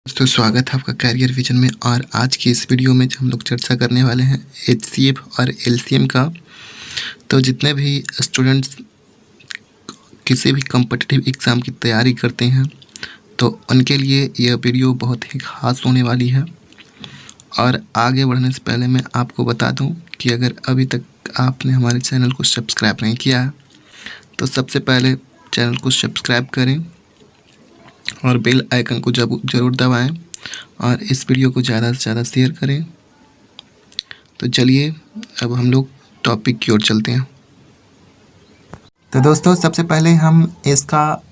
दोस्तों स्वागत है आपका कैरियर विजन में। और आज की इस वीडियो में जो हम लोग चर्चा करने वाले हैं एचसीएफ और एलसीएम का। तो जितने भी स्टूडेंट्स किसी भी कॉम्पिटिटिव एग्ज़ाम की तैयारी करते हैं तो उनके लिए यह वीडियो बहुत ही खास होने वाली है। और आगे बढ़ने से पहले मैं आपको बता दूं कि अगर अभी तक आपने हमारे चैनल को सब्सक्राइब नहीं किया है तो सबसे पहले चैनल को सब्सक्राइब करें और बेल आइकन को ज़रूर दबाएं और इस वीडियो को ज़्यादा से ज़्यादा शेयर करें। तो चलिए अब हम लोग टॉपिक की ओर चलते हैं। तो दोस्तों सबसे पहले हम इसका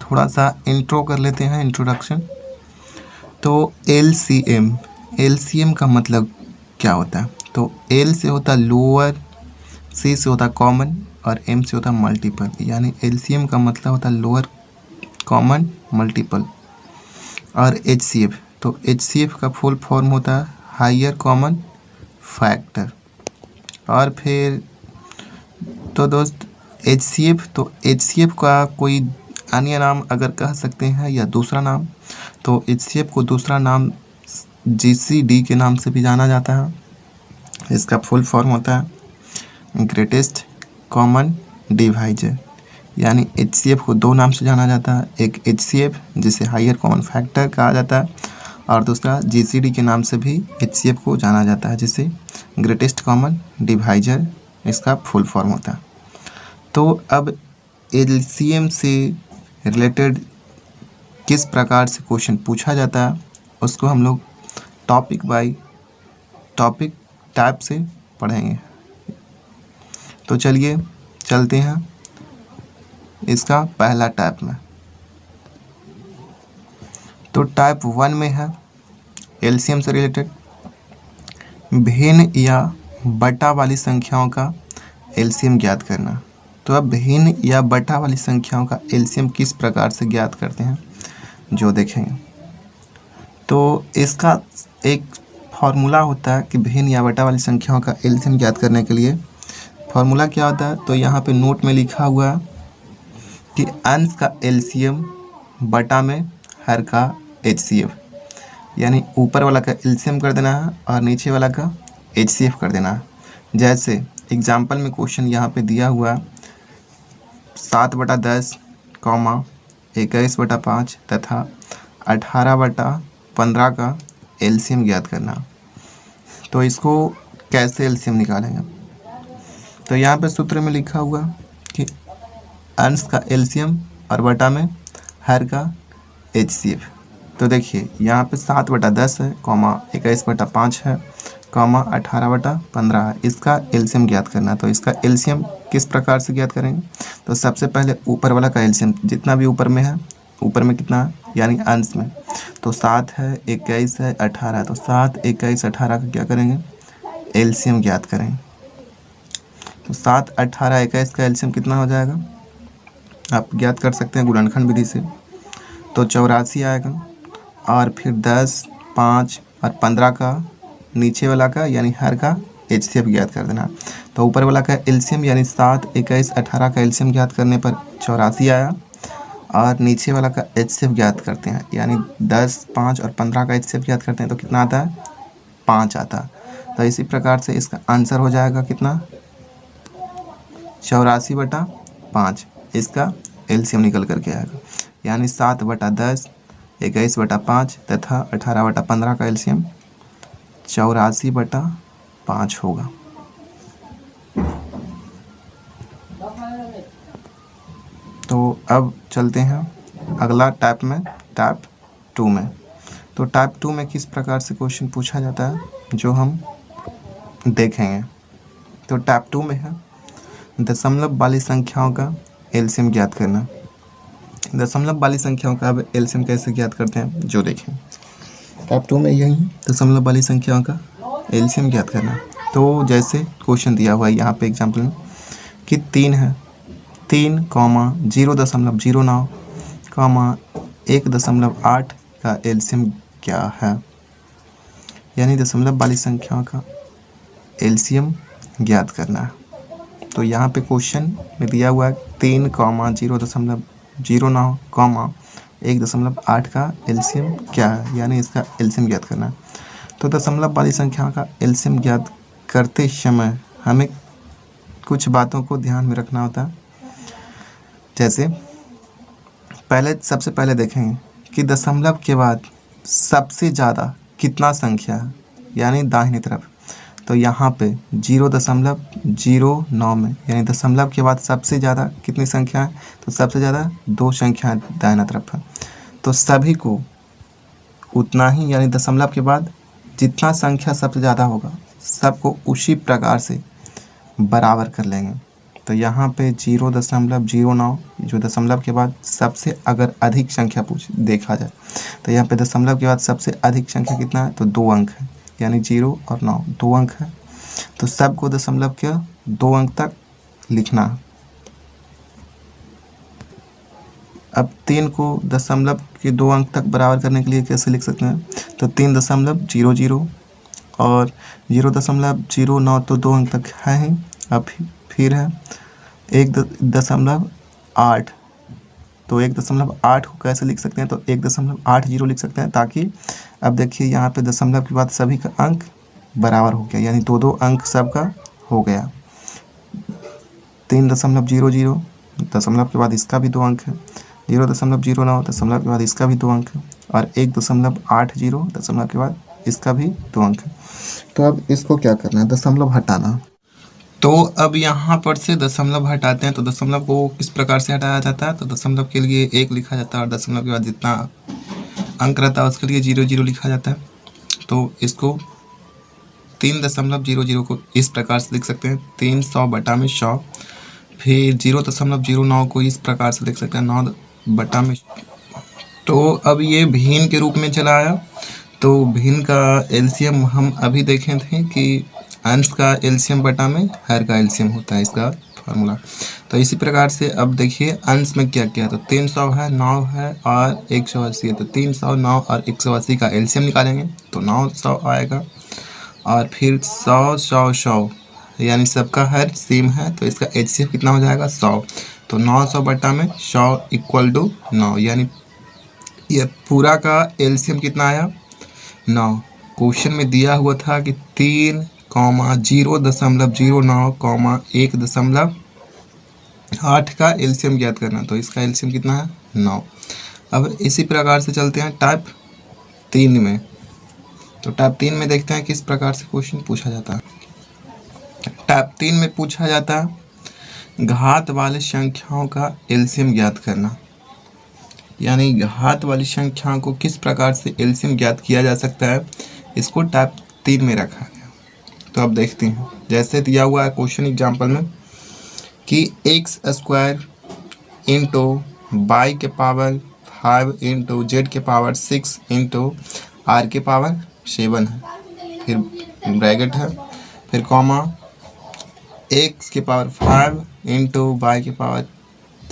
थोड़ा सा इंट्रो कर लेते हैं, इंट्रोडक्शन। तो एलसीएम का मतलब क्या होता है? तो एल से होता है लोअर, सी से होता है कॉमन और एम से होता है मल्टीपल। यानी एलसीएम का मतलब होता है लोअर, कॉमन, मल्टीपल। और एचसीएफ, तो एचसीएफ का फुल फॉर्म होता है हायर कॉमन फैक्टर। और फिर तो दोस्त एचसीएफ, तो एचसीएफ का कोई अन्य नाम अगर कह सकते हैं या दूसरा नाम, तो एचसीएफ को दूसरा नाम जीसीडी के नाम से भी जाना जाता है। इसका फुल फॉर्म होता है ग्रेटेस्ट कॉमन डिवाइजर। यानी एचसीएफ को दो नाम से जाना जाता है, एक एचसीएफ जिसे हायर कॉमन फैक्टर कहा जाता है और दूसरा जीसीडी के नाम से भी एचसीएफ को जाना जाता है जिसे ग्रेटेस्ट कॉमन डिवाइजर इसका फुल फॉर्म होता है। तो अब एलसीएम से रिलेटेड किस प्रकार से क्वेश्चन पूछा जाता है उसको हम लोग टॉपिक बाय टॉपिक टाइप से पढ़ेंगे। तो चलिए चलते हैं इसका पहला टाइप में। तो टाइप 1 में है एलसीएम से रिलेटेड भिन्न या बटा वाली संख्याओं का एलसीएम ज्ञात करना। तो अब भिन्न या बटा वाली संख्याओं का एलसीएम किस प्रकार से ज्ञात करते हैं जो देखेंगे। तो इसका एक फार्मूला होता है कि भिन्न या बटा वाली संख्याओं का एलसीएम ज्ञात करने के लिए फार्मूला क्या होता है। तो यहाँ पे नोट में लिखा हुआ है कि अंश का एलसीएम बटा में हर का एचसीएफ, यानी ऊपर वाला का एलसीएम कर देना है और नीचे वाला का एचसीएफ कर देना है। जैसे एग्जाम्पल में क्वेश्चन यहाँ पे दिया हुआ 7/10, 21/5 तथा 18/15 का एलसीएम ज्ञात करना। तो इसको कैसे एलसीएम निकालेंगे? तो यहाँ पे सूत्र में लिखा हुआ कि अंश का एलसीएम और बटा में हर का एचसीएफ। तो देखिए यहाँ पे 7/10 है, 21/5 है, 18/15 है। इसका एलसीएम ज्ञात करना है। तो इसका एलसीएम किस प्रकार से ज्ञात करेंगे? तो सबसे पहले ऊपर वाला का एलसीएम जितना भी ऊपर में है, ऊपर में कितना है यानी अंश में, तो 7 है, 21 है, 18 है। तो 7, 21, 18 का क्या करेंगे? एलसीएम ज्ञात करेंगे। तो 7, 18, 21 का एलसीएम कितना हो जाएगा आप ज्ञात कर सकते हैं गुणनखंड विधि से। तो 84 आएगा। और फिर 10, 5 और 15 का नीचे वाला का यानी हर का एचसीएफ ज्ञात कर देना। तो ऊपर वाला का एलसीएम यानी 7, 21, 18 का एलसीएम ज्ञात करने पर 84 आया और नीचे वाला का एचसीएफ ज्ञात करते हैं यानी 10, 5 और 15 का एचसीएफ ज्ञात करते हैं तो कितना आता है? 5 आता है। तो इसी प्रकार से इसका आंसर हो जाएगा कितना? 84/5 इसका एलसीएम निकल करके आएगा। यानी 7/10, 21/5 तथा 18/15 का एलसीएम 84/5 होगा। तो अब चलते हैं अगला टाइप में, टाइप 2 में। तो टाइप 2 में किस प्रकार से क्वेश्चन पूछा जाता है जो हम देखेंगे। तो टाइप 2 में है दशमलव वाली संख्याओं का एलसीएम ज्ञात करना। दशमलव वाली संख्याओं का अब एलसीएम कैसे ज्ञात करते हैं जो देखें। टाइप 2 में यही दशमलव वाली संख्याओं का एलसीएम ज्ञात करना। तो जैसे क्वेश्चन दिया हुआ है यहाँ पे एग्जाम्पल में कि 3 है, 3, 0.09, 1.8 का एलसीएम क्या है। यानी दशमलव वाली संख्याओं का एलसीएम ज्ञात करना है। तो यहाँ पे क्वेश्चन में दिया हुआ है 3, 0.09, 1.8 का एलसीएम क्या है, यानी इसका एलसीएम ज्ञात करना है। तो दशमलव वाली संख्या का एलसीएम ज्ञात करते समय हमें कुछ बातों को ध्यान में रखना होता है। जैसे सबसे पहले देखेंगे कि दशमलव के बाद सबसे ज़्यादा कितना संख्या है, यानी दाहिनी तरफ। तो यहाँ पे 0.09 में, यानी दशमलव के बाद सबसे ज़्यादा कितनी संख्या है, तो सबसे ज़्यादा 2 संख्याएं दाहिना तरफ है। तो सभी को उतना ही, यानी दशमलव के बाद जितना संख्या सबसे ज़्यादा होगा सबको उसी प्रकार से बराबर कर लेंगे। तो यहाँ पे 0.09 जो दशमलव के बाद सबसे अगर अधिक संख्या देखा जाए, तो यहाँ पे दशमलव के बाद सबसे अधिक संख्या कितना है, तो 2 अंक है, यानी 0 और 9 2 अंक है। तो सबको दशमलव के 2 अंक तक लिखना है। अब 3 को दशमलव के 2 अंक तक बराबर करने के लिए कैसे लिख सकते हैं, तो 3.00 और 0.09 तो 2 अंक तक है ही। अब फिर है 1.8, तो 1.8 को कैसे लिख सकते हैं, तो 1.80 लिख सकते हैं, ताकि अब देखिए यहाँ पे दशमलव के बाद सभी का अंक बराबर हो गया, यानी 2 अंक सबका हो गया। 3.00 दशमलव के बाद इसका भी 2 अंक है, 0.09 दशमलव के बाद इसका भी 2 अंक है, और 1.80 दशमलव के बाद इसका भी 2 अंक है। तो अब इसको क्या करना है, दशमलव हटाना। तो अब यहाँ पर से दशमलव हटाते हैं, तो दशमलव को किस प्रकार से हटाया जाता है, तो दशमलव के लिए 1 लिखा जाता है और दशमलव के बाद जितना अंक रहता है उसके लिए 00 लिखा जाता है। तो इसको 3.00 को इस प्रकार से लिख सकते हैं, 300/100। फिर 0.09 को इस प्रकार से लिख सकते हैं, 9/। तो अब ये भिन्न के रूप में चला आया। तो भिन्न का एलसीएम हम अभी देखे थे कि अंश का एलसीएम बटा में हर का एलसीएम होता है, इसका फार्मूला। तो इसी प्रकार से अब देखिए अंश में क्या क्या है, तो 300 है, 9 है और 180 है। तो 300, 9 और 180 का एलसीएम निकालेंगे तो 900 आएगा। और फिर 100, 100, 100, यानी सबका हर सेम है, तो इसका एचसीएफ कितना हो जाएगा, 100। तो 900 बटा में 100 = 9, यानी ये पूरा का एलसीएम कितना आया, 9। क्वेश्चन में दिया हुआ था कि 3, 0.09, 1.8 का एलसीएम ज्ञात करना, तो इसका एलसीएम कितना है, 9। अब इसी प्रकार से चलते हैं टाइप 3 में। तो टाइप 3 में देखते हैं किस प्रकार से क्वेश्चन पूछा जाता है। टाइप 3 में पूछा जाता है घात वाले संख्याओं का एलसीएम ज्ञात करना, यानी घात वाली संख्याओं को किस प्रकार से एलसीएम ज्ञात किया जा सकता है, इसको टाइप 3 में रखा गया। तो अब देखते हैं, जैसे दिया हुआ है क्वेश्चन एग्जाम्पल में कि x² × y के पावर 5 × z के पावर 6 × r के पावर 7 है। फिर ब्रैकेट है, फिर कॉमा x के पावर 5 × y के पावर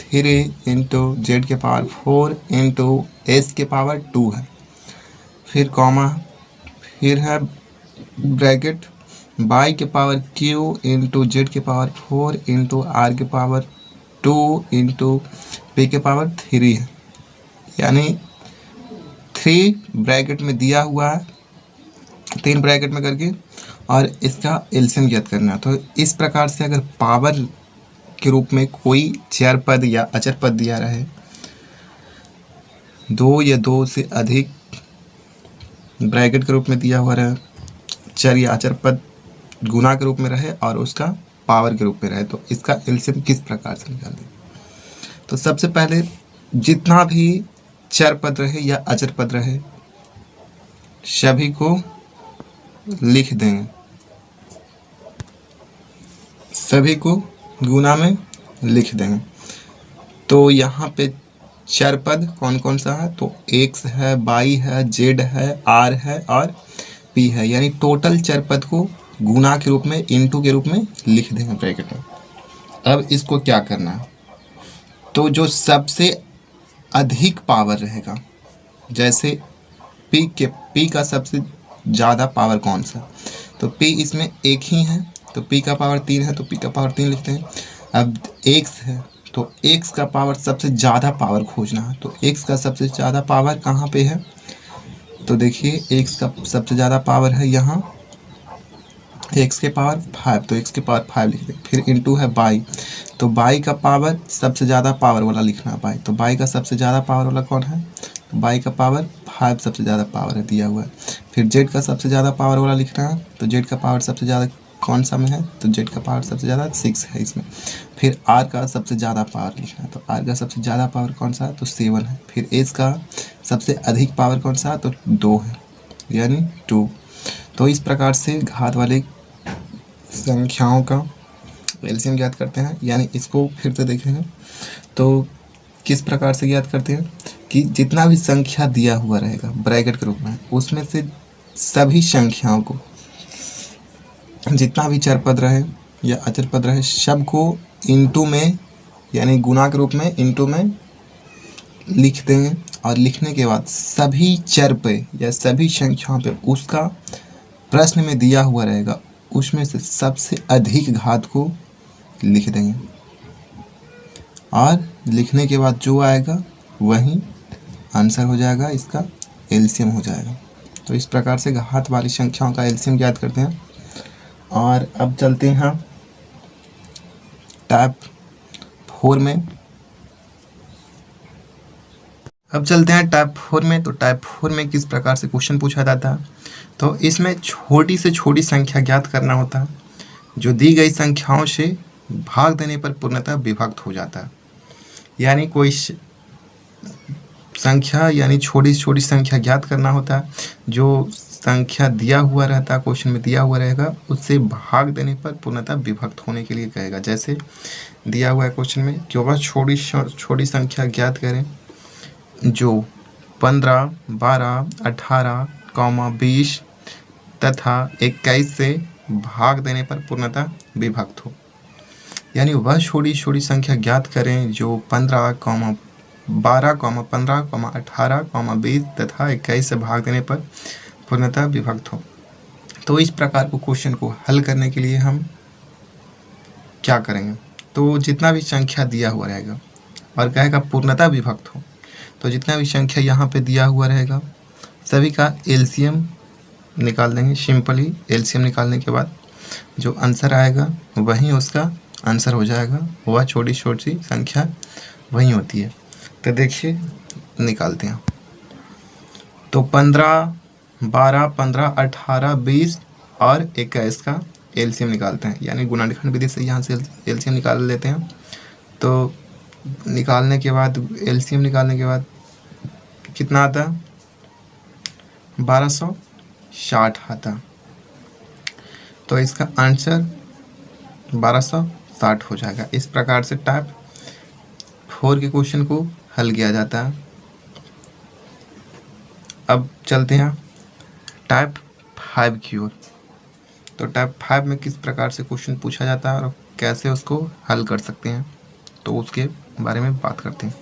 3 × z के पावर 4 × s के पावर 2 है। फिर कॉमा, फिर है ब्रैकेट y के पावर q × z के पावर 4 × r के पावर 2 × p के पावर 3 है, यानी 3 ब्रैकेट में दिया हुआ है, 3 ब्रैकेट में करके और इसका एलसीएम ज्ञात करना है। तो इस प्रकार से अगर पावर के रूप में कोई चर पद या अचर पद दिया रहे, 2 या 2 से अधिक ब्रैकेट के रूप में दिया हुआ रहे, चर या अचर पद गुना के रूप में रहे और उसका पावर के रूप में रहे, तो इसका एलसीएम किस प्रकार से निकालें। तो सबसे पहले जितना भी चर पद रहे या अचर पद रहे सभी को लिख देंगे, सभी को गुना में लिख देंगे। तो यहाँ पे चर पद कौन कौन सा है, तो x है, y है, z है, r है और p है, यानी टोटल चर पद को गुना के रूप में, इनटू के रूप में लिख देंगे ब्रैकेट में। अब इसको क्या करना है, तो जो सबसे अधिक पावर रहेगा, जैसे p का सबसे ज़्यादा पावर कौन सा, तो p इसमें एक ही है, तो p का पावर 3 है, तो p का पावर 3 लिखते हैं। अब x है तो x का पावर सबसे ज़्यादा पावर खोजना है। तो x का सबसे ज़्यादा पावर कहाँ पे है, तो देखिए x का सबसे ज़्यादा पावर है यहाँ x के पावर 5, तो x के पावर 5 लिख दें। फिर इंटू है y, तो y का पावर सबसे ज़्यादा पावर वाला लिखना है y, तो y का सबसे ज़्यादा पावर वाला कौन है, तो y का पावर 5 सबसे ज़्यादा पावर है दिया हुआ है। फिर z का सबसे ज़्यादा पावर वाला लिखना है, तो z का पावर सबसे ज़्यादा कौन सा में है, तो z का पावर सबसे ज़्यादा 6 है इसमें। फिर r का सबसे ज़्यादा पावर लिखना है, तो r का सबसे ज़्यादा पावर कौन सा है, तो 7 है। फिर s का सबसे अधिक पावर कौन सा है, तो 2 है, यानी 2। तो इस प्रकार से घात वाले संख्याओं का एलसीएम ज्ञात करते हैं। यानी इसको फिर से देखेंगे तो किस प्रकार से ज्ञात करते हैं कि जितना भी संख्या दिया हुआ रहेगा ब्रैकेट के रूप में, उसमें से सभी संख्याओं को, जितना भी चर पद रहे या अचर पद रहे, सबको इनटू में यानी गुणा के रूप में इनटू में लिख देंगे। और लिखने के बाद सभी चर पे या सभी संख्याओं पे उसका प्रश्न में दिया हुआ रहेगा, उसमें से सबसे अधिक घात को लिख देंगे। और लिखने के बाद जो आएगा वही आंसर हो जाएगा, इसका एलसीएम हो जाएगा। तो इस प्रकार से घात वाली संख्याओं का एलसीएम ज्ञात करते हैं। और अब चलते हैं टाइप 4 में। तो टाइप 4 में किस प्रकार से क्वेश्चन पूछा जाता है, तो इसमें छोटी से छोटी संख्या ज्ञात करना होता है, जो दी गई संख्याओं से भाग देने पर पूर्णतः विभक्त हो जाता है। यानी कोई संख्या यानी छोटी से छोटी संख्या ज्ञात करना होता है, जो संख्या दिया हुआ रहता है, क्वेश्चन में दिया हुआ रहेगा, उससे भाग देने पर पूर्णतः विभक्त होने के लिए कहेगा। जैसे दिया हुआ है क्वेश्चन में कि वह छोटी संख्या ज्ञात करें जो 15, 12, 18, 20 तथा 21 से भाग देने पर पूर्णतः विभक्त हो। यानी वह छोटी छोटी संख्या ज्ञात करें जो 15, 12, 15, 18, 20 तथा 21 से भाग देने पर पूर्णतः विभक्त हो। तो इस प्रकार को क्वेश्चन को हल करने के लिए हम क्या करेंगे, तो जितना भी संख्या दिया हुआ रहेगा और कहेगा पूर्णतः विभक्त हो, तो जितना भी संख्या यहाँ पे दिया हुआ रहेगा सभी का एलसीएम निकाल देंगे। सिंपली एलसीएम निकालने के बाद जो आंसर आएगा वही उसका आंसर हो जाएगा, वह छोटी छोटी संख्या वही होती है। तो देखिए निकालते हैं, तो 15, 12, 15, 18, 20 और 21 का एलसीएम निकालते हैं। यानी गुणनखंड विधि से यहाँ से एलसीएम निकाल लेते हैं। तो निकालने के बाद एलसीएम निकालने के बाद कितना आता, 1260 आता। तो इसका आंसर 1260 हो जाएगा। इस प्रकार से टाइप 4 के क्वेश्चन को हल किया जाता है। अब चलते हैं टाइप 5 की ओर। तो टाइप 5 में किस प्रकार से क्वेश्चन पूछा जाता है और कैसे उसको हल कर सकते हैं, तो उसके बारे में बात करते हैं।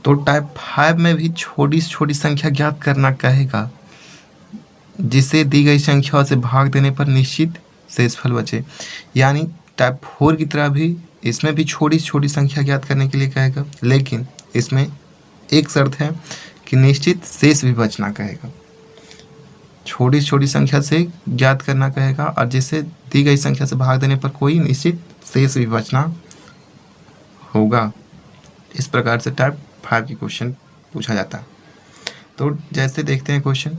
तो टाइप 5 में भी छोटी से छोटी संख्या ज्ञात करना कहेगा, जिसे दी गई संख्याओं से भाग देने पर निश्चित शेषफल बचे। यानी टाइप 4 की तरह भी इसमें भी छोटी से छोटी संख्या ज्ञात करने के लिए कहेगा, लेकिन इसमें एक शर्त है कि निश्चित शेष भी बचना कहेगा। छोटी से छोटी संख्या से ज्ञात करना कहेगा और जिसे दी गई संख्या से भाग देने पर कोई निश्चित शेष भी बचना होगा। इस प्रकार से टाइप 5 की क्वेश्चन पूछा जाता है। तो जैसे देखते हैं क्वेश्चन,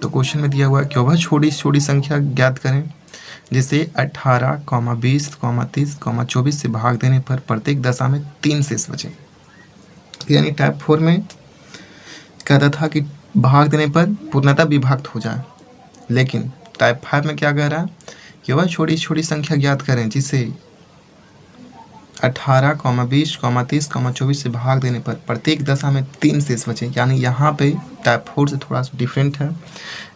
तो क्वेश्चन में दिया हुआ है कि वह छोटी से छोटी संख्या ज्ञात करें जिसे 18, 20, 30, 24 से भाग देने पर प्रत्येक दशा में 3 शेष बचे। यानी टाइप 4 में कहता था कि भाग देने पर पूर्णतः विभक्त हो जाए, लेकिन टाइप 5 में क्या कह रहा है कि वह छोटी छोटी संख्या ज्ञात करें जिसे 18, 20, 30, 24 से भाग देने पर प्रत्येक दशा में 3 शेष बचे। यानी यहाँ पे टाइप 4 से थोड़ा सा डिफरेंट है,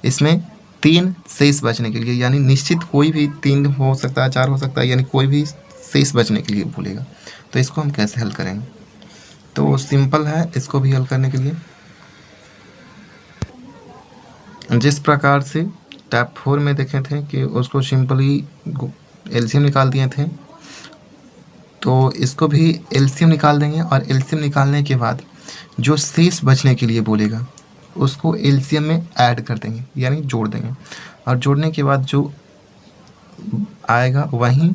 इसमें 3 शेष बचने के लिए, यानी निश्चित कोई भी 3 हो सकता है, 4 हो सकता है, यानी कोई भी शेष बचने के लिए बोलेगा। तो इसको हम कैसे हल करेंगे, तो सिंपल है इसको भी हल करने के लिए। जिस प्रकार से टाइप 4 में देखे थे कि उसको सिंपली एलसीएम निकाल दिए थे, तो इसको भी एलसीएम निकाल देंगे और एलसीएम निकालने के बाद जो शेष बचने के लिए बोलेगा उसको एलसीएम में ऐड कर देंगे, यानी जोड़ देंगे, और जोड़ने के बाद जो आएगा वही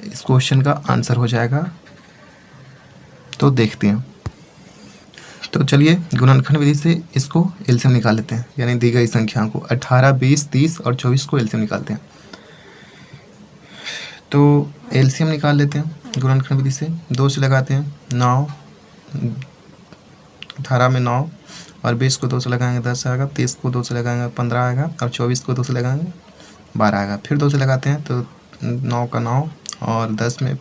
इस क्वेश्चन का आंसर हो जाएगा। तो देखते हैं। तो चलिए गुणनखंड विधि से इसको एलसीएम निकाल लेते हैं, यानी दी गई संख्याओं को 18, 20, 30 और 24 को एलसीएम निकालते हैं। तो एलसीएम निकाल लेते हैं गुणनखंड विधि से। 2 से लगाते हैं 9, 18 में 9 और 20 को 2 से लगाएंगे 10 आएगा, 30 को 2 से लगाएंगे 15 आएगा और 24 को 2 से लगाएंगे 12 आएगा। फिर 2 से लगाते हैं तो 9 का 9 और 10 में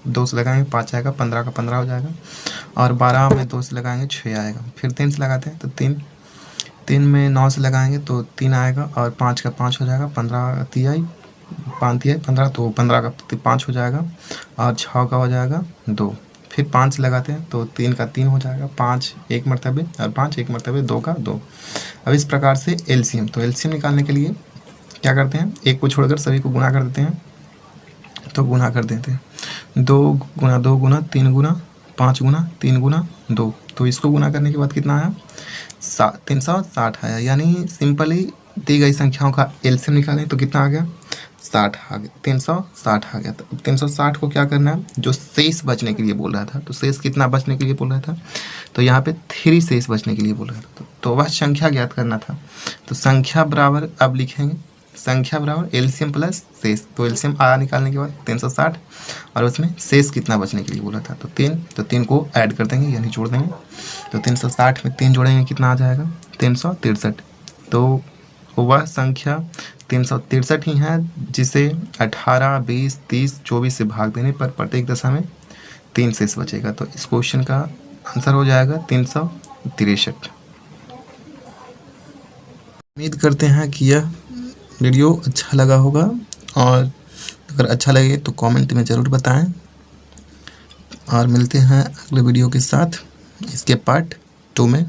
2 से लगाएंगे 5 आएगा, 15 का 15 हो जाएगा और 12 में 2 से लगाएंगे 6 आएगा। फिर 3 से लगाते हैं तो 3 में 9 से लगाएंगे तो 3 आएगा और 5 का 5 हो जाएगा, 15 तिहाई 5 तिहाई 15, तो 15 का 5 हो जाएगा और 6 का हो जाएगा 2। फिर 5 से लगाते हैं तो 3 का 3 हो जाएगा, 5 एक मरतबे और 5 एक मरतबे, 2 का 2। अब इस प्रकार से एलसीएम, तो एलसीएम निकालने के लिए क्या करते हैं, एक को छोड़कर सभी को गुणा कर देते हैं। तो गुणा कर देते हैं 2 गुना 2 गुना 3 गुना 5 गुना 3 गुना 2। तो इसको गुना करने के बाद कितना आया, 360 आया। यानी सिंपली दी गई संख्याओं का एलसीएम निकालें तो कितना आ गया, 60 आ गया, 360 आ गया। तो 360 को क्या करना है, जो शेष बचने के लिए बोल रहा था, तो शेष कितना बचने के लिए बोल रहा था, तो यहाँ पे 3 शेष बचने के लिए बोल रहा था। तो वह संख्या ज्ञात करना था। तो संख्या बराबर अब लिखेंगे संख्या बराबर एलसीएम प्लस शेष। तो एलसीएम आ निकालने के बाद 360 और उसमें शेष कितना बचने के लिए बोला था, तो 3। तो 3 को ऐड कर देंगे, यानी जोड़ देंगे। तो 360 में 3 जोड़ेंगे कितना आ जाएगा, 363। तो वह संख्या 363 ही है जिसे 18, 20, 30, 24 से भाग देने पर प्रत्येक दशा में 3 शेष बचेगा। तो इस क्वेश्चन का आंसर हो जाएगा 363। उम्मीद करते हैं कि यह वीडियो अच्छा लगा होगा, और अगर अच्छा लगे तो कमेंट में ज़रूर बताएं, और मिलते हैं अगले वीडियो के साथ इसके पार्ट 2 में।